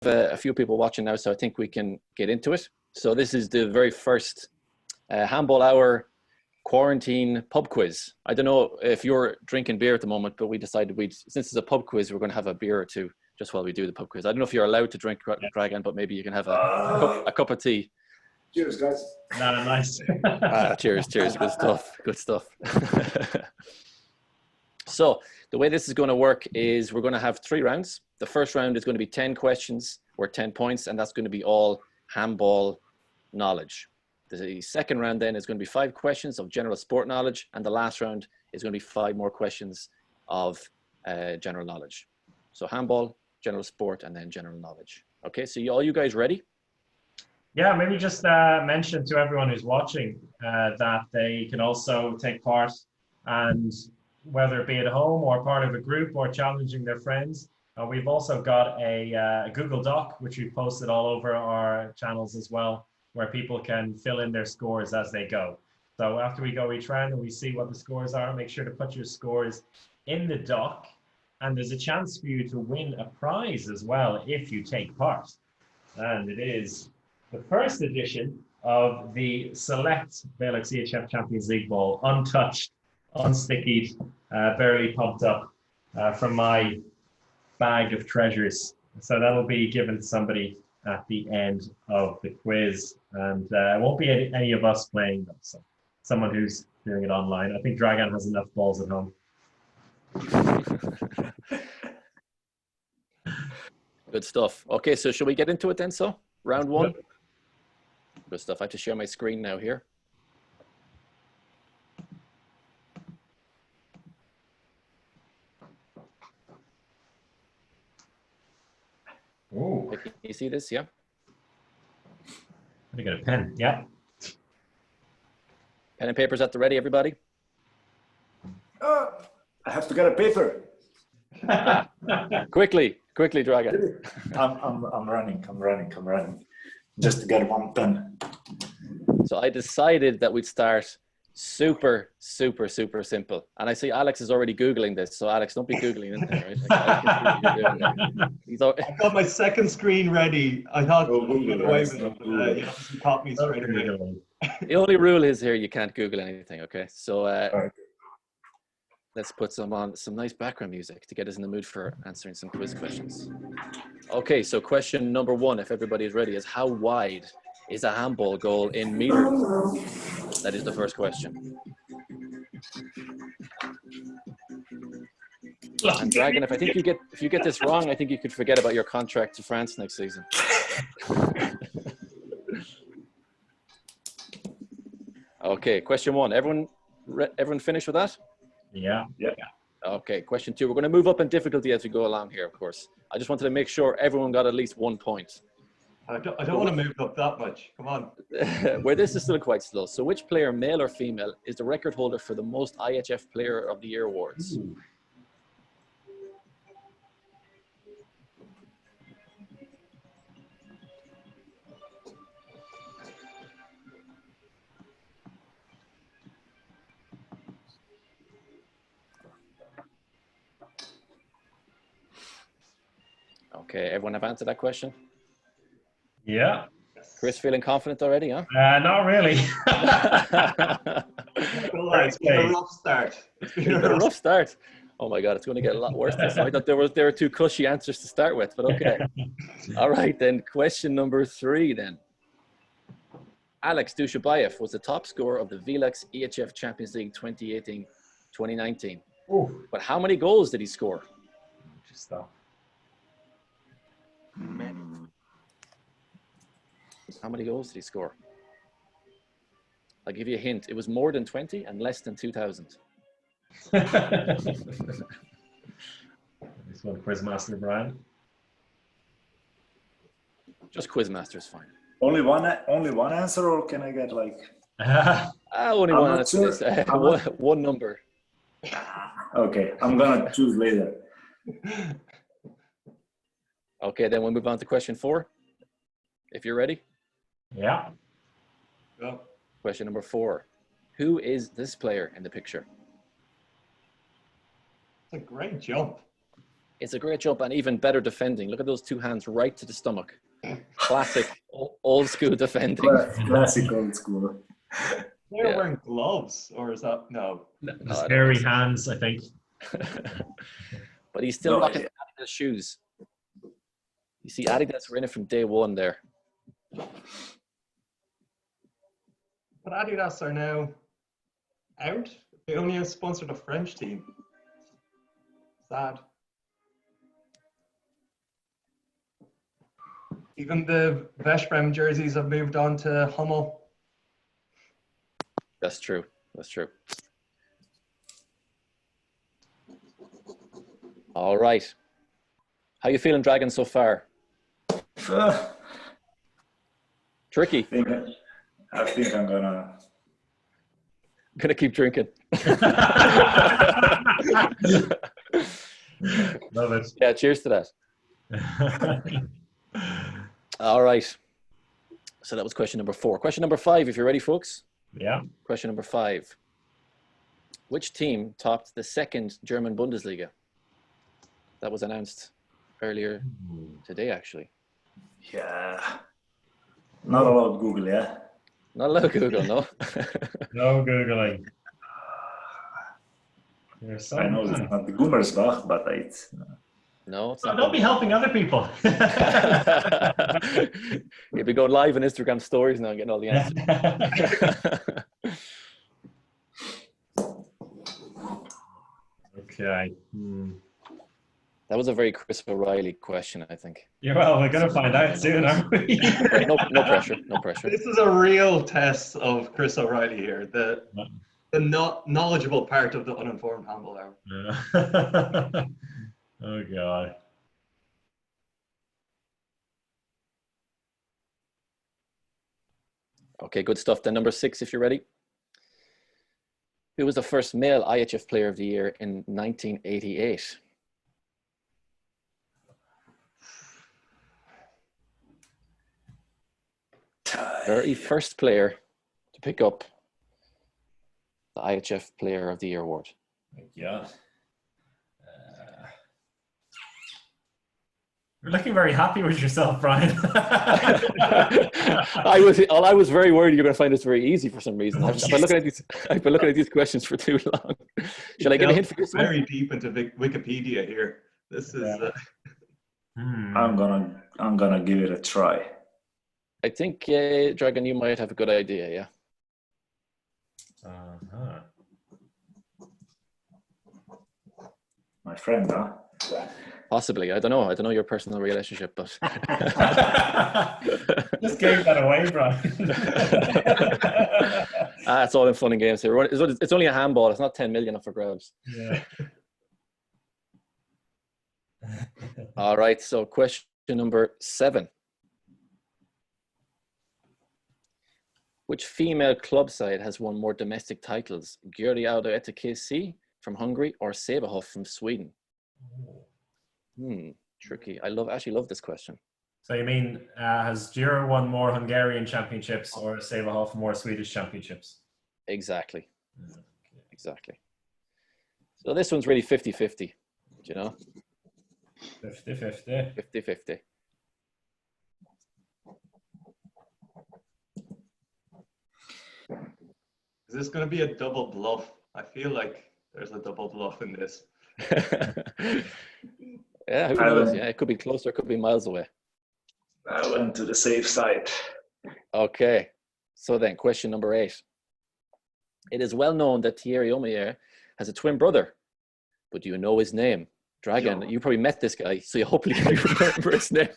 a few people watching now, so I think we can get into it. So this is the very first Handball Hour quarantine pub quiz. I don't know if you're drinking beer at the moment, but we decided since it's a pub quiz, we're going to have a beer or two just while we do the pub quiz. I don't know if you're allowed to drink, Dragan, but maybe you can have a cup of tea. Cheers, guys. Nah, nice. Cheers. Good stuff. So the way this is going to work is we're going to have 3 rounds. The first round is going to be 10 questions or 10 points, and that's going to be all handball knowledge. The second round then is going to be 5 questions of general sport knowledge, and the last round is going to be 5 more questions of general knowledge. So handball, general sport, and then general knowledge. Okay, so all you guys ready? Yeah, maybe just mention to everyone who's watching that they can also take part, and whether it be at home or part of a group or challenging their friends. We've also got a Google Doc, which we've posted all over our channels as well, where people can fill in their scores as they go. So after we go each round and we see what the scores are, make sure to put your scores in the doc. And there's a chance for you to win a prize as well if you take part. And it is the first edition of the Select VELUX EHF Champions League ball, untouched, unstickied, barely pumped up from my bag of treasures. So that'll be given to somebody at the end of the quiz, and it won't be any of us playing them, so someone who's doing it online. I think Dragan has enough balls at home. Good stuff. Okay, so should we get into it then? So round 1. Good stuff. I have to share my screen now here. Oh, Can you see this? Yeah. I got a pen. Yeah. Pen and paper's at the ready, everybody. I have to get a paper. Quickly, Dragan. I'm running. Just to get one pen. So I decided that we'd start super simple. And I see Alex is already Googling this. So Alex, don't be Googling anything, right? I got my second screen ready. I thought you caught me straight away. The only rule is here, you can't Google anything, okay? So let's put some nice background music to get us in the mood for answering some quiz questions. Okay, so question number 1, if everybody is ready, is how wide is a handball goal in meters? That is the first question. And Dragan, if you get this wrong, I think you could forget about your contract to France next season. Okay, question 1. Everyone finished with that? Yeah. Okay, question 2. We're going to move up in difficulty as we go along here, of course. I just wanted to make sure everyone got at least 1 point. I don't want to move up that much. Come on. Where this is still quite slow. So which player, male or female, is the record holder for the most IHF Player of the Year awards? Ooh. Okay, everyone have answered that question? Yeah. Chris feeling confident already, huh? Not really. It's been a rough start. It's been a rough start. Oh my God, it's going to get a lot worse this time. I thought there were 2 cushy answers to start with, but okay. All right, then question number 3 then. Alex Dujshebaev was the top scorer of the VELUX EHF Champions League 2018-2019. But how many goals did he score? Just stop. How many goals did he score? I'll give you a hint. It was more than 20 and less than 2,000. This one, Quizmaster Brian. Just Quizmaster is fine. Only one answer, or can I get like? Only one answer. One number. Okay, I'm gonna choose later. Okay, then we'll move on to question 4. If you're ready. Yeah. Go. Question number 4. Who is this player in the picture? It's a great jump. It's a great jump and even better defending. Look at those two hands right to the stomach. Classic old school defending. Classic old school. They're wearing gloves, or is that no? Scary hands, I think. But he's still rocking Adidas shoes. You see, Adidas were in it from day one there. But Adidas are now out. They only have sponsored a French team. Sad. Even the Veszprém jerseys have moved on to Hummel. That's true. That's true. All right. How you feeling, Dragan, so far? Tricky. I think I'm gonna keep drinking. Love it. Yeah, cheers to that. All right. So that was question number 4. Question number 5, if you're ready, folks. Yeah. Question number 5. Which team topped the 2nd German Bundesliga? That was announced earlier today, actually. Yeah. Not allowed Google, yeah? Not allowed Google, no. No Googling. I know it's not the Gummersbach, but it's... No, it's Well, not. don't be helping other people. You'll be going live on Instagram stories now and getting all the answers. Okay. That was a very Chris O'Reilly question, I think. Yeah, well, we're going to find out soon, aren't we? Right, no pressure, no pressure. This is a real test of Chris O'Reilly here. The not knowledgeable part of the uninformed handball hour. Yeah. Oh, God. Okay, good stuff. Then number 6, if you're ready. Who was the first male IHF Player of the Year in 1988? Very first player to pick up the IHF Player of the Year award. Yeah. You're looking very happy with yourself, Brian. I was very worried you're going to find this very easy for some reason. I've been looking at these questions for too long. Shall I give a hint for this one? Very deep into Wikipedia here. This is. I'm gonna give it a try. I think, Dragan, you might have a good idea, yeah. My friend, huh? Possibly. I don't know your personal relationship, but Just gave that away, Brian. It's all in fun and games here. It's only a handball. It's not 10 million up for grabs. Yeah. All right. So question number 7. Which female club side has won more domestic titles? Györi Audi ETO KC from Hungary or Sävehof from Sweden? Tricky. I actually love this question. So you mean, has Györi won more Hungarian championships or Sävehof more Swedish championships? Exactly. Exactly. So this one's really 50-50, do you know? 50-50. 50-50. Is this going to be a double bluff? I feel like there's a double bluff in this. Yeah, who knows? Yeah, it could be closer, it could be miles away. I went to the safe side. Okay, so then question number 8. It is well known that Thierry Omeyer has a twin brother, but do you know his name? Dragan, you probably met this guy, so you hopefully can remember his name.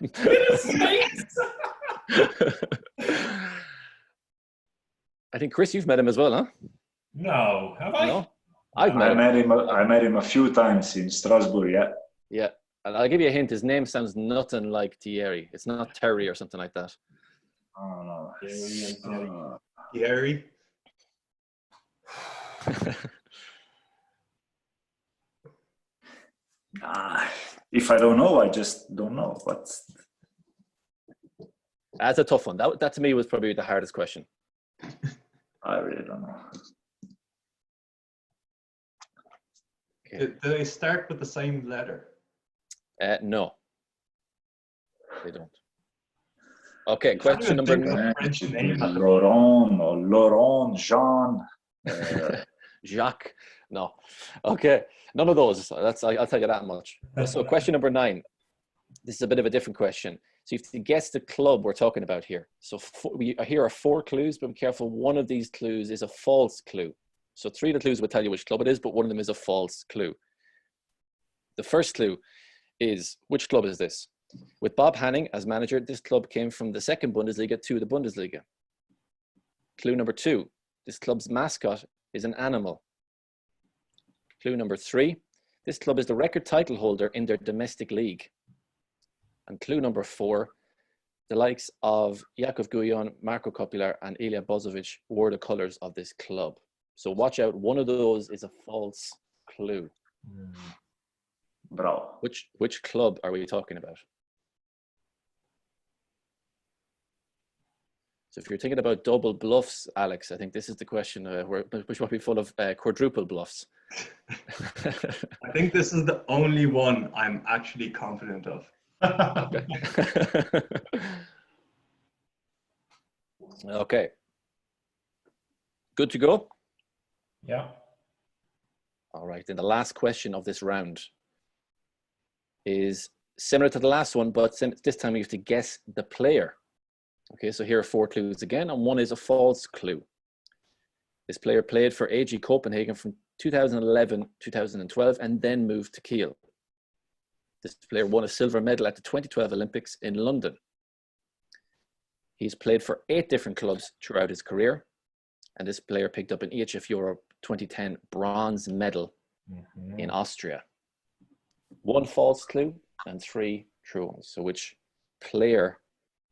I think, Chris, you've met him as well, huh? No, have I? No? I've met him. I met him a few times in Strasbourg, yeah. Yeah, and I'll give you a hint. His name sounds nothing like Thierry. It's not Terry or something like that. Oh, no. Thierry? If I don't know, I just don't know. But That's a tough one. That to me was probably the hardest question. I really don't know. Okay. Do they start with the same letter? No, they don't. Okay, question number 9. Laurent or Laurent, Jean. Jacques. No. Okay, none of those. I'll tell you that much. So question number 9. This is a bit of a different question. So you have to guess the club we're talking about here. So here are 4 clues, but be careful. One of these clues is a false clue. So 3 of the clues will tell you which club it is, but one of them is a false clue. The first clue is, which club is this? With Bob Hanning as manager, this club came from the second Bundesliga to the Bundesliga. Clue number 2, this club's mascot is an animal. Clue number 3, this club is the record title holder in their domestic league. And clue number 4, the likes of Jakub Gujon, Marko Kopilar, and Ilya Bozovic wore the colors of this club. So watch out, one of those is a false clue. Bravo. Which club are we talking about? So if you're thinking about double bluffs, Alex, I think this is the question which might be full of quadruple bluffs. I think this is the only one I'm actually confident of. Okay. Okay. Good to go? Yeah. All right. Then the last question of this round is similar to the last one, but this time you have to guess the player. Okay, so here are 4 clues again, and one is a false clue. This player played for AG Copenhagen from 2011-2012 and then moved to Kiel. This player won a silver medal at the 2012 Olympics in London. He's played for 8 different clubs throughout his career, and this player picked up an EHF Europe 2010 bronze medal in Austria. 1 false clue and 3 true ones. So which player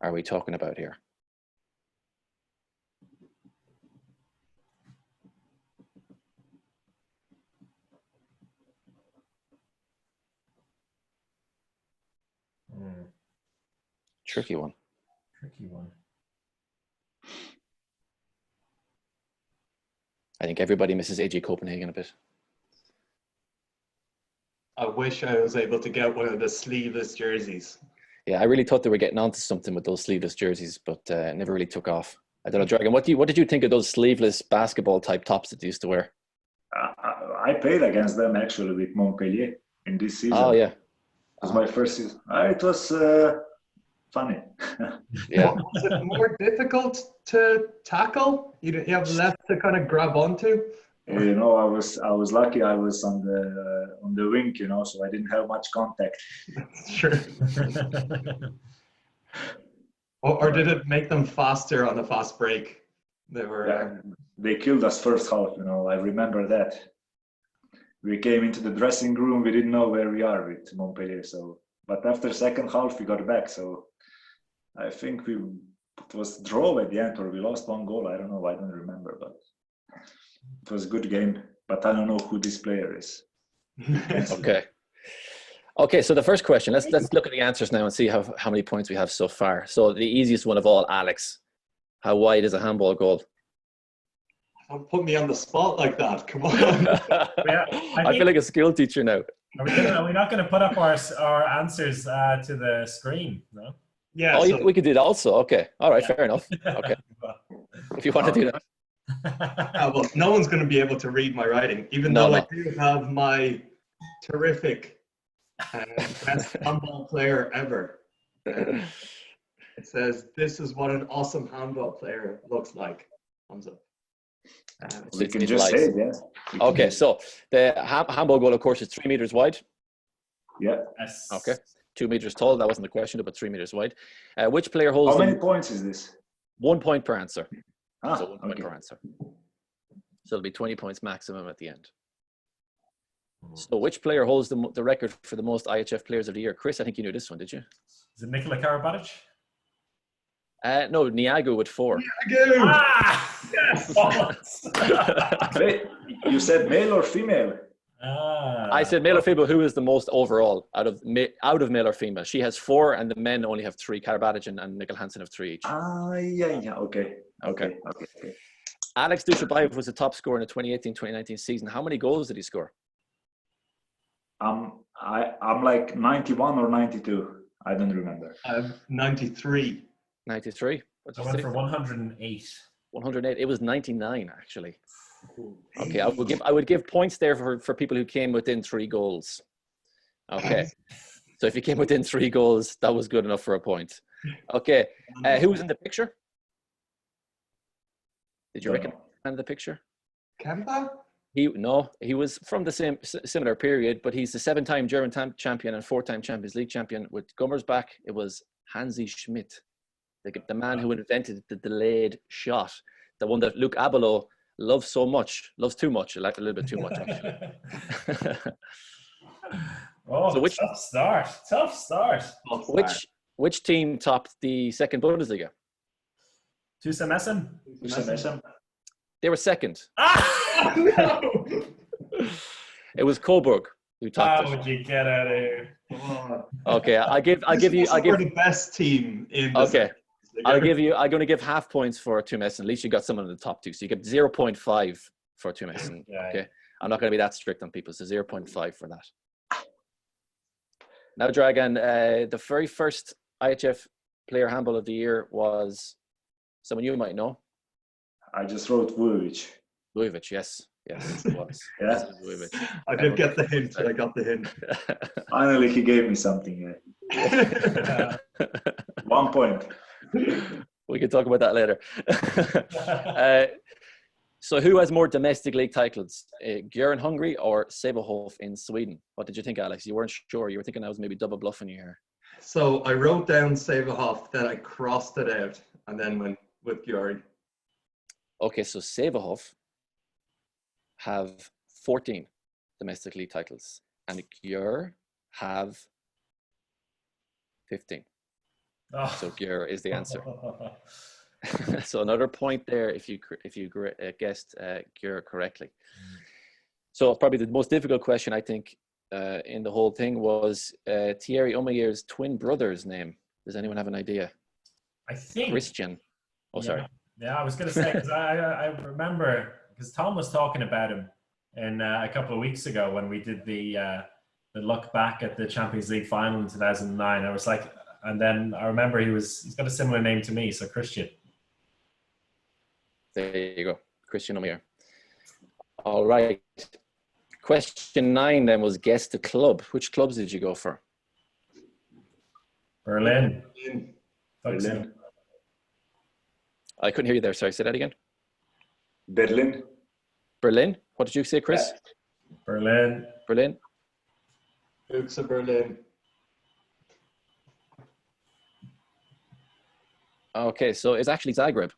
are we talking about here? Tricky one. Tricky one. I think everybody misses AG Copenhagen a bit. I wish I was able to get one of the sleeveless jerseys. Yeah, I really thought they were getting onto something with those sleeveless jerseys, but never really took off. I don't know, Dragan, what did you think of those sleeveless basketball type tops that they used to wear? I played against them actually with Montpellier in this season. Oh yeah, it was my first season. It was funny. Yeah. Was it more difficult to tackle? You have less to kind of grab onto. You know, I was lucky. I was on the wing, you know, so I didn't have much contact. Sure. Or did it make them faster on the fast break? They killed us first half, you know. I remember that. We came into the dressing room. We didn't know where we are with Montpellier. So, but after second half, we got back. So, I think it was draw at the end, or we lost 1 goal. I don't know. I don't remember, but it was a good game. But I don't know who this player is. Okay. Okay, so the first question, let's look at the answers now and see how many points we have so far. So the easiest one of all, Alex. How wide is a handball goal? Don't put me on the spot like that. Come on. Yeah, I feel like a school teacher now. Are we not going to put up our answers to the screen? No. Yeah. Oh, so, we could do that also. Okay. All right. Fair enough. Okay. If you want to do that. well, no one's going to be able to read my writing, even though I do have my terrific best handball player ever. It says, "This is what an awesome handball player looks like." Thumbs up. We can just say it, yeah. Okay, so the handball goal, of course, is 3 meters wide. Yeah. Yes. Okay. 2 meters tall. That wasn't the question, but 3 meters wide. Which player holds? How many points is this? 1 point per answer. So 1 point okay. per answer. So it'll be 20 points maximum at the end. So which player holds the record for the most IHF players of the year? Chris, I think you knew this one, did you? Is it Nikola Karabatic? No, Niago with 4. Niago! Ah! Yes! You said male or female? I said male or female. Who is the most overall out of male or female? She has 4, and the men only have 3. Karabatic and Mikkel Hansen have 3 each. Yeah. Okay. Alex Dujshebaev was the top scorer in the 2018-2019 season. How many goals did he score? I'm like 91 or 92. I don't remember. 93. 93. I went for 108. 108. It was 99 actually. Okay, I would give points there for people who came within 3 goals. Okay, so if you came within 3 goals, that was good enough for a point. Okay, who was in the picture? Did you recognize the picture? Kemba? He was from the similar period, but he's the 7-time German champion and 4-time Champions League champion. With Gummersbach, it was Hansi Schmidt, the man who invented the delayed shot, the one that Luke Abelo loves too much, like a little bit too much. Oh, so tough start. Which team topped the second Bundesliga? Tübingen Essen. They were second. No! It was Coburg who topped How would you get out of here? Okay, I'll give the best team in. Okay, I'm going to give half points for Tübingen. At least you got someone in the top 2, so you get 0.5 for Tübingen. Okay, I'm not going to be that strict on people, so 0.5 for that. Now, Dragan, the very first IHF Player Handball of the Year was someone you might know. I just wrote Vujovic, yes, it was. Yeah. I did get the hint. I got the hint. Finally, he gave me something. 1 point. We can talk about that later. So who has more domestic league titles? Györi in Hungary or Sävehof in Sweden? What did you think, Alex? You weren't sure. You were thinking I was maybe double bluffing you here. So I wrote down Sävehof, then I crossed it out, and then went with Györi. Okay, so Sävehof have 14 domestic league titles, and Györi have 15. Oh. So Györi is the answer. So another point there if you guessed Györi correctly. So probably the most difficult question I think in the whole thing was Thierry Omeyer's twin brother's name. Does anyone have an idea? I think Christian. Oh, sorry. Yeah, I was going to say, because I remember, because Tom was talking about him in a couple of weeks ago when we did the look back at the Champions League final in 2009. I was like, and then I remember he's got a similar name to me, so Christian. There you go, Christian Omeyer. All right. Question 9 then was guess the club. Which clubs did you go for? Berlin. Berlin. I couldn't hear you there. Sorry, say that again. Berlin. Berlin? What did you say, Chris? Berlin. Berlin? VELUX of Berlin. Okay, so it's actually Zagreb.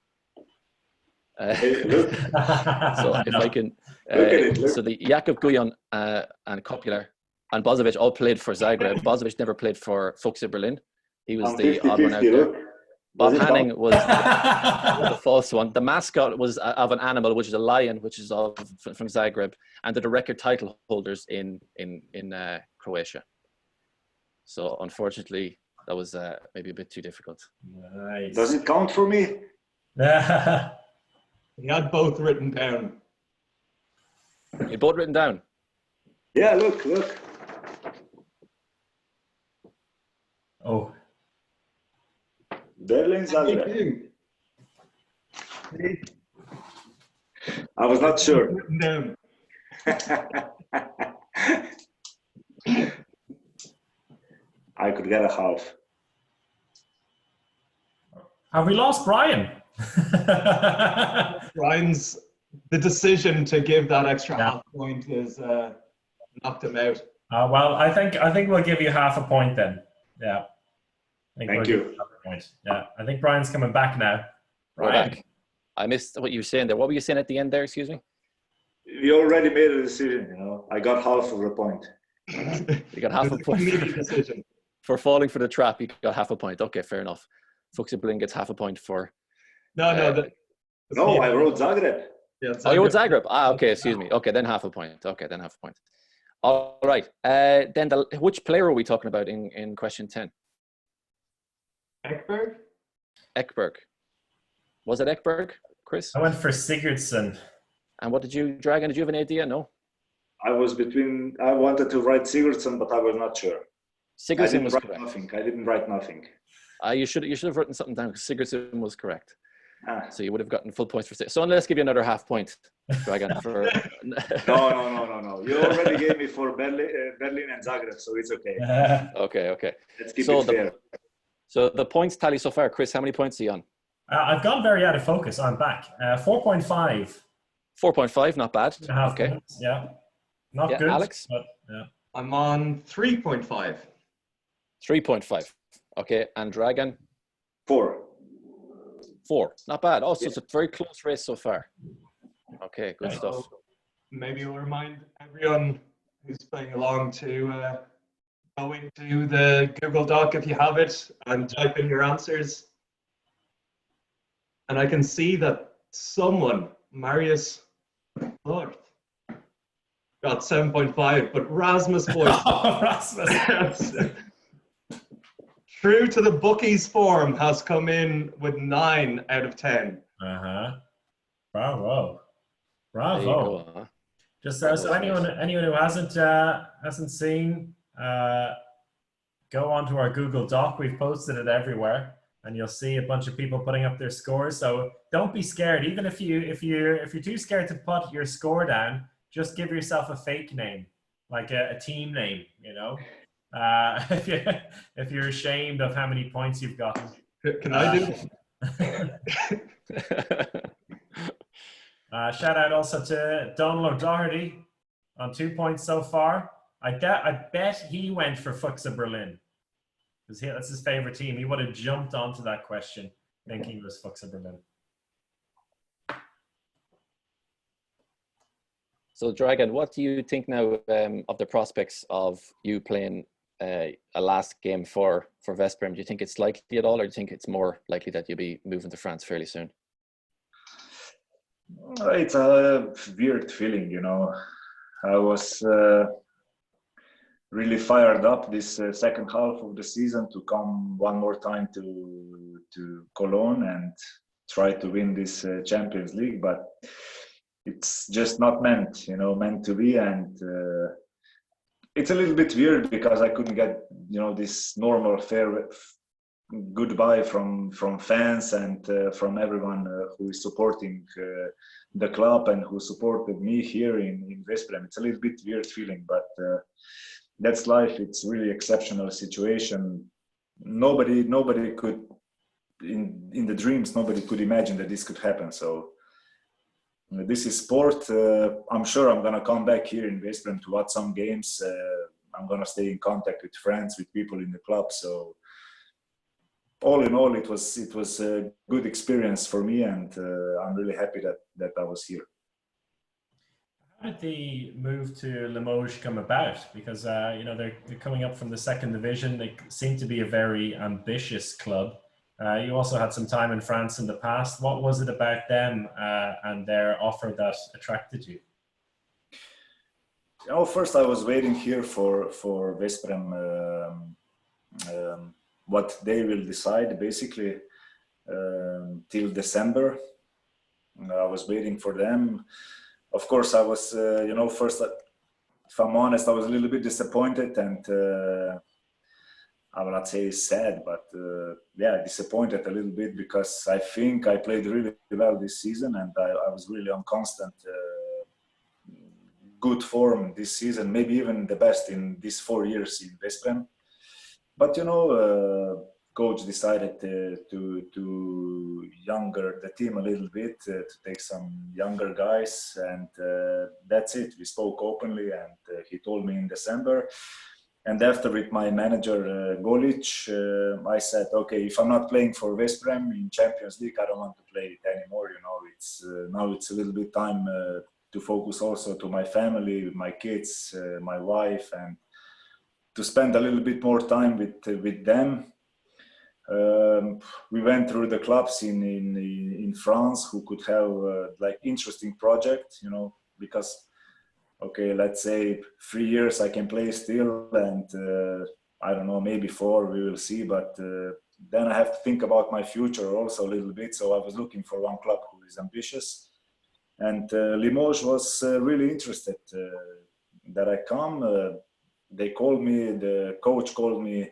Hey, look. So if I can, so the Jakub Gujon and Kopula and Bozovic all played for Zagreb. Bozovic never played for VELUX Berlin. He was the odd one out there. Bob Hanning was the false one. The mascot was of an animal, which is a lion, which is from Zagreb, and they're the record title holders in Croatia. So unfortunately, that was maybe a bit too difficult. Nice. Does it count for me? We had both written down. You both written down? Yeah, look. Oh. Berlin, Zagreb. I was not sure. Written down. I could get a half. Have we lost Brian? Brian's the decision to give that extra half point is knocked him out. Well, I think we'll give you half a point then. Yeah. Thank you. Yeah, I think Brian's coming back now. Brian. Back. I missed what you were saying there. What were you saying at the end there? Excuse me. We already made a decision. I got half of a point. You got half a point for falling for the trap. You got half a point. Okay, fair enough. VELUX Berlin gets half a point for. No, I wrote Zagreb. Yeah, Zagreb. Oh, you wrote Zagreb. Okay, excuse me. Okay, then half a point. All right. Then which player are we talking about in question 10? Ekberg. Was it Ekberg, Chris? I went for Sigurdsson. And what did you, Dragan? Did you have an idea? No? I was between. I wanted to write Sigurdsson, but I was not sure. Sigurdsson was correct. Nothing. I didn't write nothing. You should have written something down because Sigurdsson was correct. Ah. So you would have gotten full points for So let's give you another half point, Dragan. For No. You already gave me for Berlin and Zagreb, so it's okay. Okay. Let's keep it fair. So the points tally so far, Chris, how many points are you on? I've gone very out of focus. I'm back. 4.5. 4.5, not bad. Okay. Points, yeah. Not good. Alex? But, yeah. I'm on 3.5. 3.5. Okay. And Dragan? 4. 4. Not bad. Also, it's a very close race so far. Okay, good stuff. Maybe we'll remind everyone who's playing along to go into the Google Doc if you have it and type in your answers. And I can see that someone, Marius Lord, got 7.5, but Rasmus boys. Rasmus. True to the bookies form, has come in with 9 out of 10. Bravo. Go, huh? Just so anyone who hasn't seen, go onto our Google Doc. We've posted it everywhere, and you'll see a bunch of people putting up their scores. So don't be scared. Even if you're too scared to put your score down, just give yourself a fake name, like a team name. You know. If you're ashamed of how many points you've gotten. Can I do shout out also to Donald O'Doherty on 2 points so far. I bet he went for Fuchs Berlin because that's his favorite team. He would have jumped onto that question thinking it was Fuchs Berlin. So Dragan, what do you think now of the prospects of you playing a last game for Veszprém? Do you think it's likely at all, or do you think it's more likely that you'll be moving to France fairly soon? It's a weird feeling, you know. I was really fired up this second half of the season to come one more time to Cologne and try to win this Champions League, but it's just not meant to be, and it's a little bit weird because I couldn't get, this normal fair goodbye from fans and from everyone who is supporting the club and who supported me here in Veszprém. It's a little bit weird feeling, but that's life. It's really exceptional situation. Nobody could, in the dreams, nobody could imagine that this could happen. So this is sport. I'm sure I'm gonna come back here in Veszprém to watch some games. I'm gonna stay in contact with friends, with people in the club. So all in all, it was a good experience for me, and I'm really happy that I was here. How did the move to Limoges come about? Because they're coming up from the second division. They seem to be a very ambitious club. You also had some time in France in the past. What was it about them and their offer that attracted you? First I was waiting here for Veszprém, what they will decide basically till December. I was waiting for them. Of course, I was, first, if I'm honest, I was a little bit disappointed and I will not say sad, but disappointed a little bit because I think I played really well this season and I was really on constant good form this season, maybe even the best in these 4 years in Veszprém. But coach decided to younger the team a little bit, to take some younger guys, and that's it. We spoke openly, and he told me in December. And after with my manager Golic, I said, okay, if I'm not playing for Veszprém in Champions League, I don't want to play it anymore. It's now it's a little bit time to focus also to my family, my kids, my wife, and to spend a little bit more time with them. We went through the clubs in France who could have like interesting project, because okay, let's say 3 years I can play still, and I don't know, maybe 4, we will see. But then I have to think about my future also a little bit. So I was looking for one club who is ambitious, and Limoges was really interested that I come. They called me, the coach called me,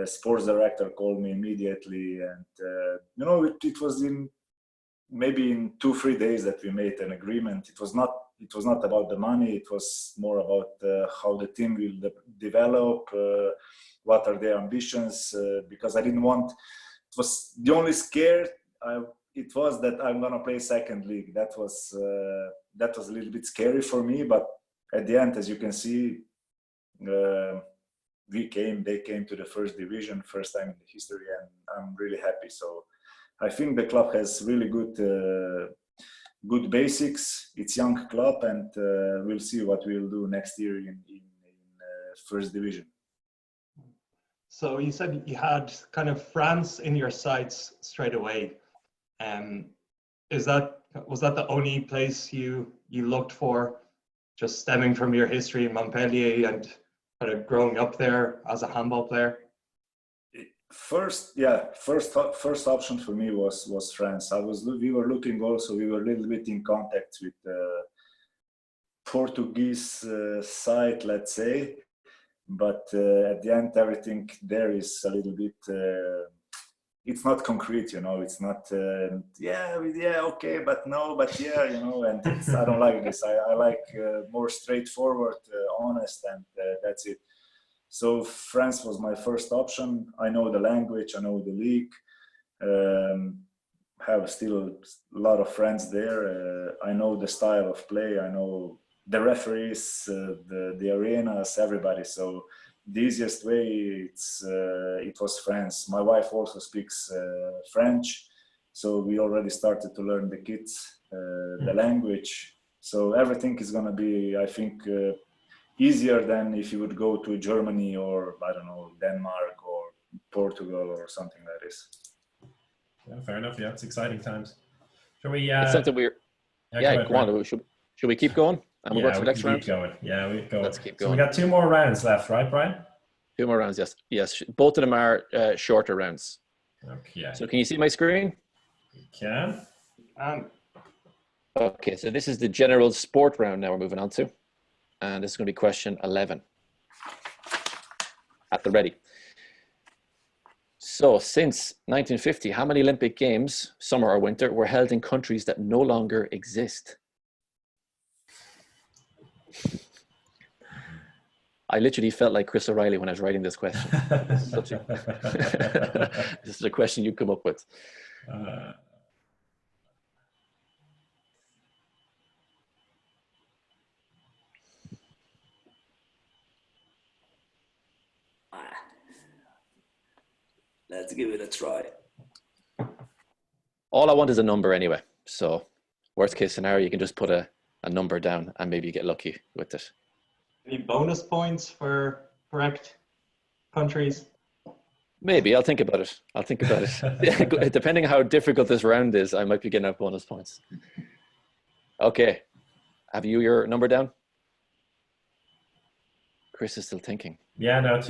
sports director called me immediately, and you know, it was maybe in 2-3 days that we made an agreement. It was not about the money. It was more about how the team will develop, what are their ambitions, because I didn't want, it was the only scare it was that I'm gonna play second league. That was a little bit scary for me, but at the end, as you can see, they came to the first division, first time in the history, and I'm really happy. So I think the club has really good basics. It's young club, and we'll see what we'll do next year in first division. So you said you had kind of France in your sights straight away. Was that the only place you looked for, just stemming from your history in Montpellier and kind of growing up there as a handball player? First option for me was France. We were looking also. We were a little bit in contact with the Portuguese side, let's say, but at the end, everything there is a little bit. It's not concrete, you know. It's not okay, but no, but yeah, you know. And I don't like this. I like more straightforward, honest, and that's it. So France was my first option. I know the language, I know the league, have still a lot of friends there. I know the style of play, I know the referees, the arenas, everybody. So the easiest way, it was France. My wife also speaks French, so we already started to learn the kids, the language. So everything is gonna be, I think, easier than if you would go to Germany or, I don't know, Denmark or Portugal or something like this. Yeah, fair enough. Yeah, it's exciting times. Shall we? It's something we're. Yeah, go on. Should we keep going? And we'll go to the next round. Going. Yeah, we go. Let's keep going. So we got 2 more rounds left, right, Brian? 2 more rounds. Yes. Both of them are shorter rounds. Okay. So can you see my screen? You can. Okay, so this is the general sport round now we're moving on to. And this is going to be question 11. At the ready. So since 1950, how many Olympic Games, summer or winter, were held in countries that no longer exist? I literally felt like Chris O'Reilly when I was writing this question. This is a question you come up with. Let's give it a try. All I want is a number anyway. So worst case scenario, you can just put a number down and maybe you get lucky with it. Any bonus points for correct countries? Maybe. I'll think about it. Depending on how difficult this round is, I might be getting out bonus points. Okay. Have you your number down? Chris is still thinking. Yeah, no,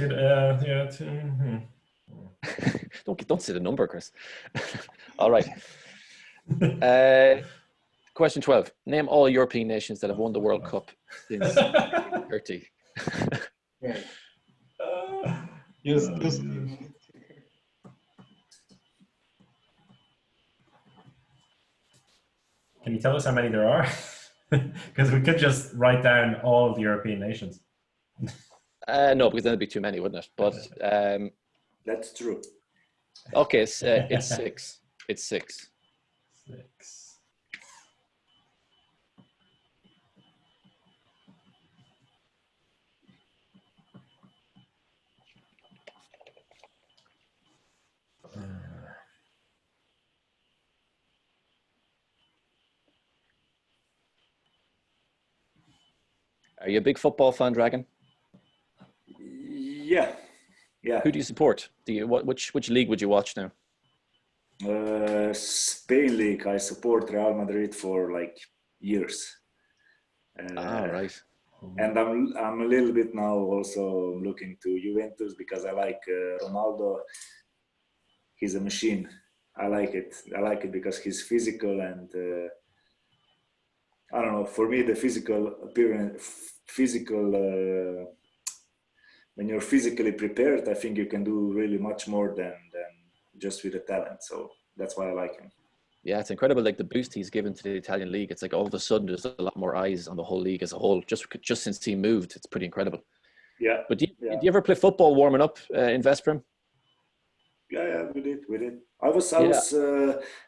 Don't say the number, Chris. All right. Question 12. Name all European nations that have won the World Cup since 1930. Can you tell us how many there are? Because we could just write down all of the European nations. No, because then it'd be too many, wouldn't it? But that's true. Okay, it's 6. It's 6. 6. Are you a big football fan, Dragan? Yeah. Who do you support? Which league would you watch now? Spain league. I support Real Madrid for like years. Right. And I'm a little bit now also looking to Juventus because I like Ronaldo. He's a machine. I like it. I like it because he's physical and I don't know. For me, the physical appearance, when you're physically prepared, I think you can do really much more than just with the talent. So that's why I like him. Yeah, it's incredible. Like the boost he's given to the Italian league, it's like all of a sudden there's a lot more eyes on the whole league as a whole. Just since he moved, it's pretty incredible. Yeah. But do you ever play football warming up in Veszprém? Yeah, we did. I was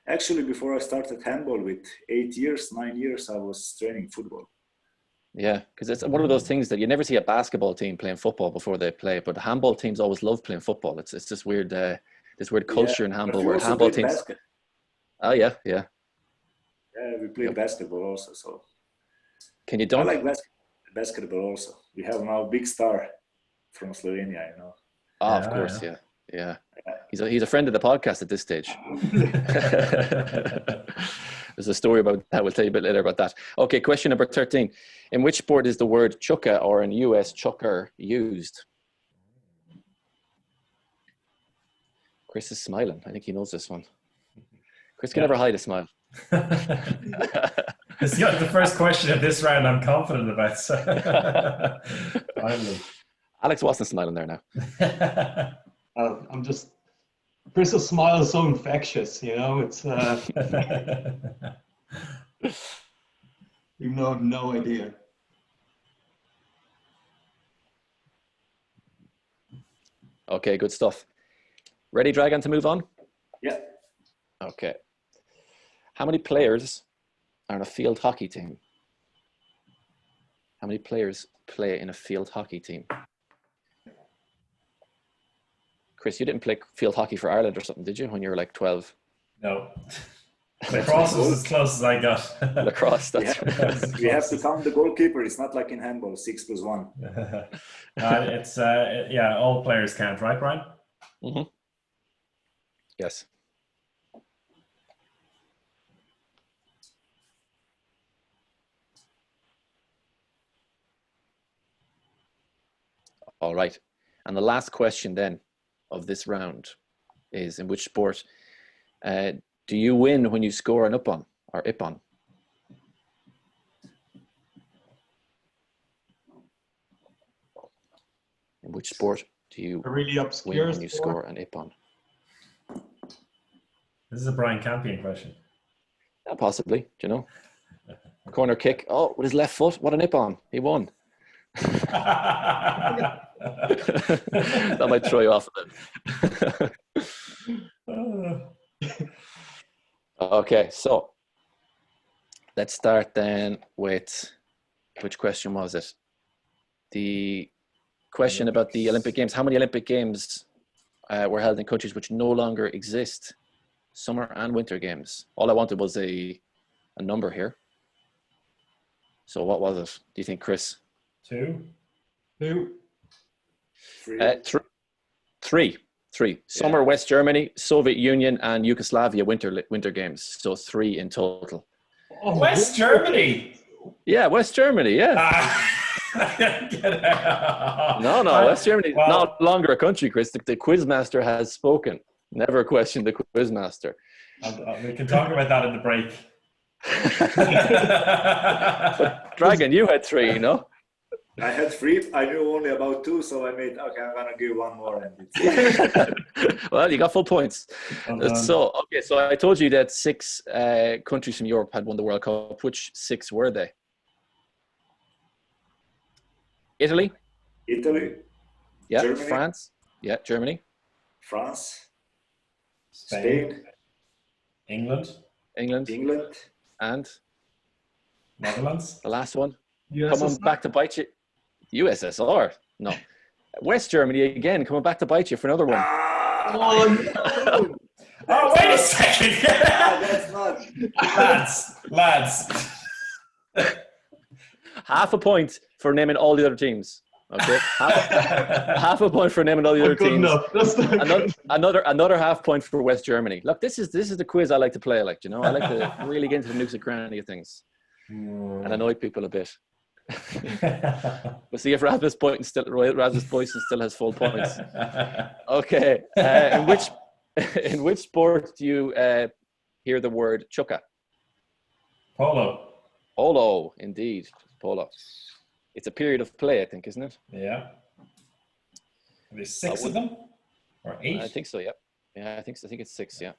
actually, before I started handball with 9 years, I was training football. Yeah, because it's one of those things that you never see a basketball team playing football before they play, but handball teams always love playing football. It's this weird culture in handball where handball teams. Basket. Oh yeah. Yeah, we play basketball also. So can you dunk? I like basketball also. We have now a big star from Slovenia, you know. Oh, of course, yeah. He's a friend of the podcast at this stage. There's a story about that. We'll tell you a bit later about that. Okay, question number 13. In which sport is the word Chukka, or in US Chukker, used? Chris is smiling. I think he knows this one. Chris can never hide a smile. It's the first question of this round I'm confident about. So. Finally. Alex wasn't smiling there now. I'm just, Chris's smile is so infectious, you know, it's, you have no idea. Okay, good stuff. Ready, Dragan, to move on? Yeah. Okay. How many players are in a field hockey team? How many players play in a field hockey team? Chris, you didn't play field hockey for Ireland or something, did you, when you were like 12? No. Lacrosse was as close as I got. Lacrosse, that's right. We have to count the goalkeeper. It's not like in handball, 6+1. It's all players count, right, Brian? Mm-hmm. Yes. All right. And the last question then of this round is, in which sport do you win when you score an up-on or ip-on? In which sport do you really win when you score an ip-on? This is a Brian Campion question. Yeah, possibly, do you know? Corner kick. Oh, with his left foot. What an ip-on. He won. That might throw you off a bit. Okay, so let's start then with, which question was it? The question about the Olympic Games. How many Olympic Games were held in countries which no longer exist? Summer and Winter Games. All I wanted was a number here. So what was it, do you think, Chris? 2. 3. Summer, West Germany, Soviet Union, and Yugoslavia winter games. So 3 in total. Oh, West Germany? Yeah, West Germany, yeah. No, West Germany is no longer a country, Chris. The quizmaster has spoken. Never question the quizmaster. We can talk about that in the break. But Dragan, you had 3, no? I had 3. I knew only about 2, so I made, okay, I'm gonna give one more. Well, you got full points. So I told you that 6 countries from Europe had won the World Cup. Which 6 were they? Italy. Yeah. Germany. France. Yeah. Germany. France. Spain. England. And Netherlands. The last one. USSR. Coming back to bite you. USSR. No. West Germany again, coming back to bite you for another one. Oh, wait a second. That's not. Lads. Half a point for naming all the other teams. Okay. Half a point for naming all the other teams. Another half point for West Germany. Look, this is the quiz I like to play. Like, you know, I like to really get into the nooks and crannies of things and annoy people a bit. We'll see if Rasmus Boyson still has full points. Okay. In which sport do you hear the word Chukka? Polo. Polo, indeed. Polo. It's a period of play, I think, isn't it? Yeah. There's 6 of them? Or 8? I think so, yeah. Yeah, I think it's 6, yeah.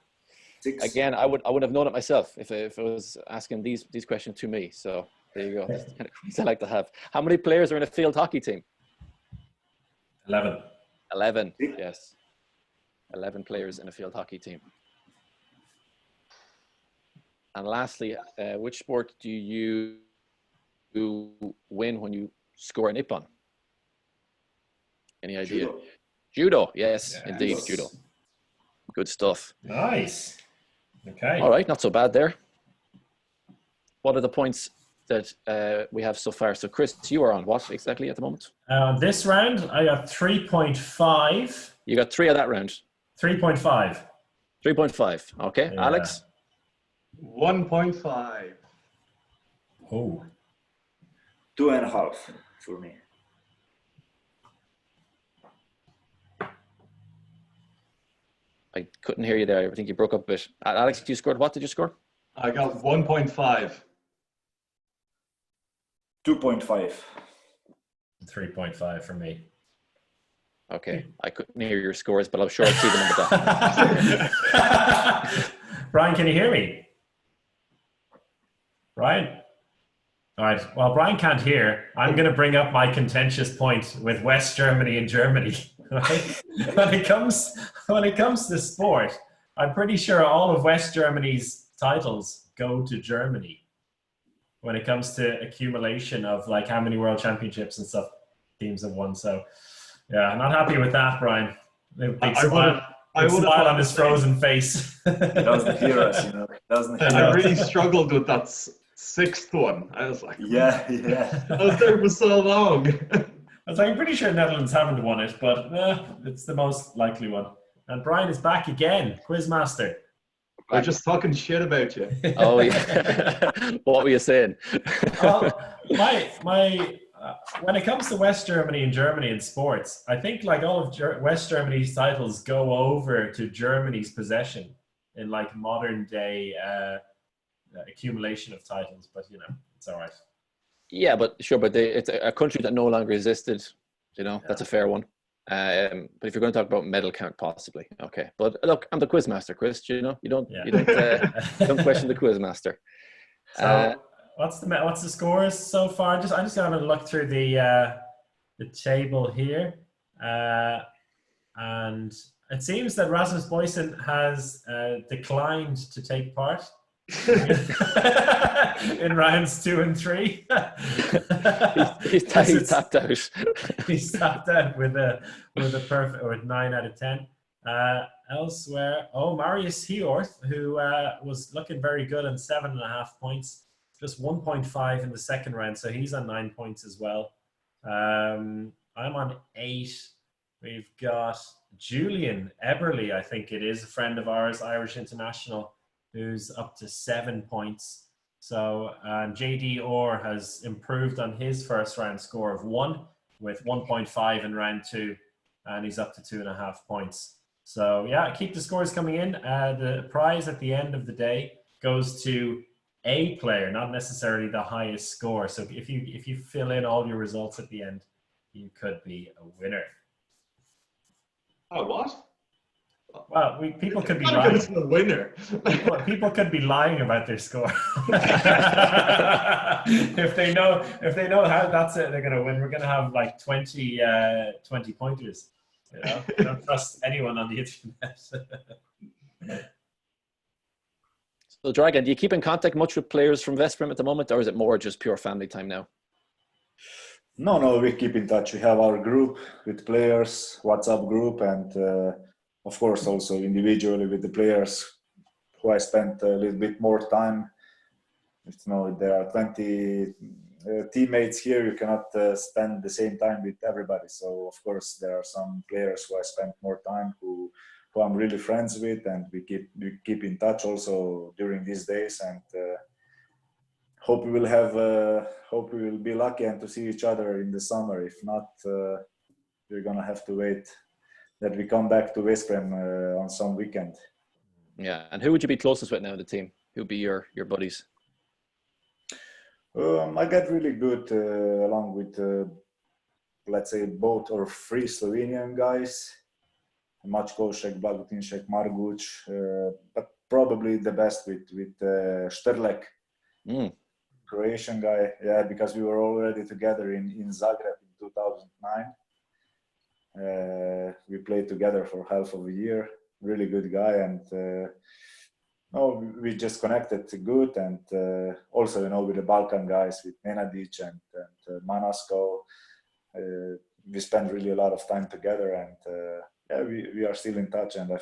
6. Again, I would have known it myself if I was asking these questions to me. So there you go. That's the kind of quiz I like to have. How many players are in a field hockey team? 11. 11, yes. 11 players in a field hockey team. And lastly, which sport do you win when you score an ippon? Any idea? Judo, yes, indeed, judo. Good stuff. Nice. Okay. All right, not so bad there. What are the points that we have so far? So, Chris, you are on what exactly at the moment? This round, I got 3.5. You got 3 of that round. 3.5. 3.5. Okay, Yeah. Alex? 1.5. Oh. 2.5 for me. I couldn't hear you there. I think you broke up a bit. Alex, you scored what? Did you score? I got 1.5. 2.5. 3.5 for me. Okay, I couldn't hear your scores, but I'm sure I'll see them in the back. Brian, can you hear me? Brian? All right. Well, Brian can't hear. I'm going to bring up my contentious point with West Germany and Germany. Right? When it comes to sport, I'm pretty sure all of West Germany's titles go to Germany. When it comes to accumulation of like how many world championships and stuff teams have won. So, yeah, I'm not happy with that, Brian. Big smile on his frozen face. He doesn't hear us, you know. Doesn't hear I us. really struggled with that 6th one. I was like, Yeah. I was there for so long. I was like, I'm pretty sure Netherlands haven't won it, but it's the most likely one. And Brian is back again, Quizmaster. I'm just talking shit about you. Oh, yeah. What were you saying? Well, when it comes to West Germany and Germany in sports, I think like all of West Germany's titles go over to Germany's possession in like modern day accumulation of titles. But you know, it's all right. Yeah, but it's a country that no longer existed. You know, that's a fair one. But if you're going to talk about medal count, possibly. Okay, but look, I'm the quizmaster, Chris. You know, you don't don't question the quizmaster. So, what's the scores so far? I'm just gonna have a look through the table here, and it seems that Rasmus Boysen has declined to take part in rounds 2 and 3. he's tapped out. He's tapped out with a perfect or 9 out of 10. Elsewhere, Marius Hiorth, who was looking very good on 7.5 points, just 1.5 in the second round, so he's on 9 points as well. I'm on 8. We've got Julian Eberly, I think it is, a friend of ours, Irish international, who's up to 7 points. So JD Orr has improved on his first round score of 1 with 1.5 in round 2, and he's up to 2.5 points. So yeah, keep the scores coming in. The prize at the end of the day goes to a player, not necessarily the highest score. So if you fill in all your results at the end, you could be a winner. Oh, what? Well, people could be lying. The winner. Well, people could be lying about their score. if they know how that's it, they're going to win. We're going to have like 20 pointers. You know, I don't trust anyone on the internet. So, Dragan, do you keep in contact much with players from Veszprém at the moment, or is it more just pure family time now? No, we keep in touch. We have our group with players, WhatsApp group, and of course also individually with the players who I spent a little bit more time. You know, there are 20 teammates here. You cannot spend the same time with everybody. So of course there are some players who I spent more time, who I'm really friends with, and we keep in touch also during these days. And hope we will be lucky and to see each other in the summer. If not, we're gonna have to wait that we come back to Veszprém on some weekend. Yeah, and who would you be closest with now in the team? Who'd be your buddies? I get really good along with, let's say, both or three Slovenian guys. Mačkovšek, Blagotinšek, Marguč, but probably the best with Štrlek, Croatian guy. Yeah, because we were already together in Zagreb in 2009. We played together for half of a year. Really good guy, and we just connected good. And also, with the Balkan guys, with Nenadic and Manasko, we spent really a lot of time together. And yeah, we are still in touch. And I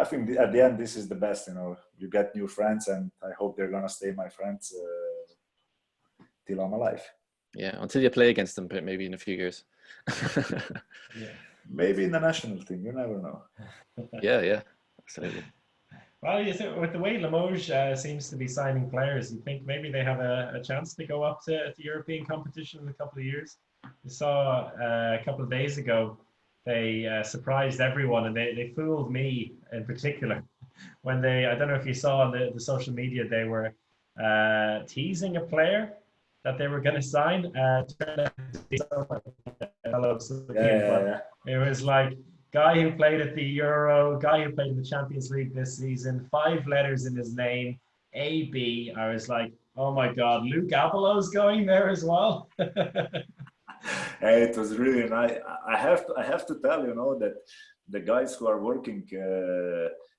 think at the end, this is the best. You get new friends, and I hope they're gonna stay my friends till I'm alive. Yeah, until you play against them, but maybe in a few years. Yeah. Maybe in the national team, you never know. Yeah, absolutely. Well, with the way Limoges seems to be signing players, you think maybe they have a chance to go up to the European competition in a couple of years. You saw a couple of days ago, they surprised everyone, and they fooled me in particular when I don't know if you saw on the social media, they were teasing a player that they were going to sign. It was like guy who played at the Euro, guy who played in the Champions League this season, 5 letters in his name, AB. I was like, oh my God, Luke Abelo's going there as well. It was really nice. I have to tell that the guys who are working